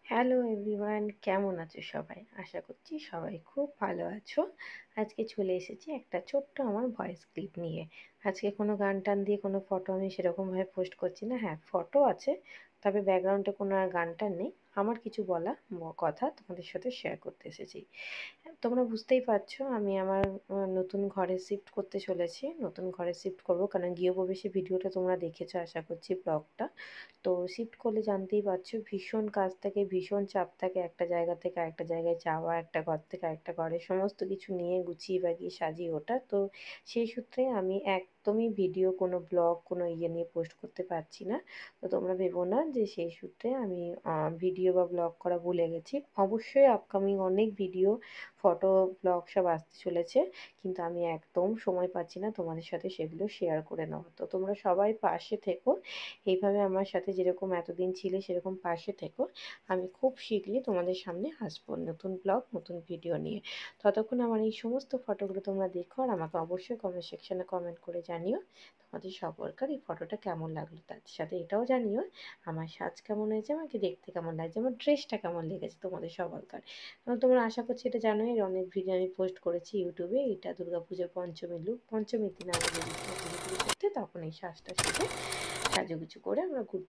Hello everyone, কেমন আছো সবাই? আশা করছি সবাই খুব ভালো আছো। আজকে চলে এসেছি একটা ছোট্ট আমার ভয়েস ক্লিপ নিয়ে। আজকে কোনো গান টান দিয়ে কোনো ফটো আমি সেরকমভাবে পোস্ট করছি না। হ্যাঁ, ফটো আছে, তবে ব্যাকগ্রাউন্ডে কোনো আর গান টান নেই। আমার কিছু বলা কথা তোমাদের সাথে শেয়ার করতে এসেছি। তোমরা বুঝতেই পারছো আমি আমার নতুন ঘরে শিফট করতে চলেছি। নতুন ঘরে শিফট করব, কারণ গৃহপ্রবেশের ভিডিওটা তোমরা দেখেছো আশা করছি, ব্লগটা। তো শিফট করলে জানতেই পারছো ভীষণ কাজ থাকে, ভীষণ চাপ থাকে, একটা জায়গা থেকে আরেকটা জায়গায় যাওয়া, একটা ঘর থেকে আরেকটা ঘরে সমস্ত কিছু নিয়ে গুছিয়ে বাগিয়ে সাজিয়ে ওঠা। তো সেই সূত্রে আমি একদমই ভিডিও, কোনো ব্লগ, কোনো নিয়ে পোস্ট করতে পারছি না। তো তোমরা ভেবো না যে সেই সূত্রে আমি ভিডিও বা ব্লগ করা ভুলে গেছি। অবশ্যই আপকামিং অনেক ভিডিও, ফটো, ব্লগ সব আসতে চলেছে, কিন্তু আমি একদম সময় পাচ্ছি না তোমাদের সাথে সেগুলো শেয়ার করে নেওয়া। তো তোমরা সবাই পাশে থেকো, এইভাবে আমার সাথে যেরকম এতদিন ছিলে সেরকম পাশে থেকো। আমি খুব শীঘ্রই তোমাদের সামনে আসবো নতুন ব্লগ, নতুন ভিডিও নিয়ে। ততক্ষণ আমার এই সমস্ত ফটোগুলো তোমরা দেখো, আর আমাকে অবশ্যই কমেন্ট সেকশনে কমেন্ট করে জানিও তোমাদের সবারকার এই ফটোটা কেমন লাগলো। তার সাথে এটাও জানিও আমার সাজ কেমন হয়েছে, আমাকে দেখতে কেমন লাগছে, আমার ড্রেসটা কেমন লেগেছে তোমাদের সবারকার। কারণ তোমরা আশা করছি এটা জানোই, এর অনেক ভিডিও আমি পোস্ট করেছি ইউটিউবে। এটা দুর্গাপুজোর পঞ্চমী লুক, পঞ্চমীর দিন আমরা বেরিয়েছিলাম পুজো টুজো করতে, তখন এই সাজটা সেজে সাজুগুজু করে আমরা ঘুরতে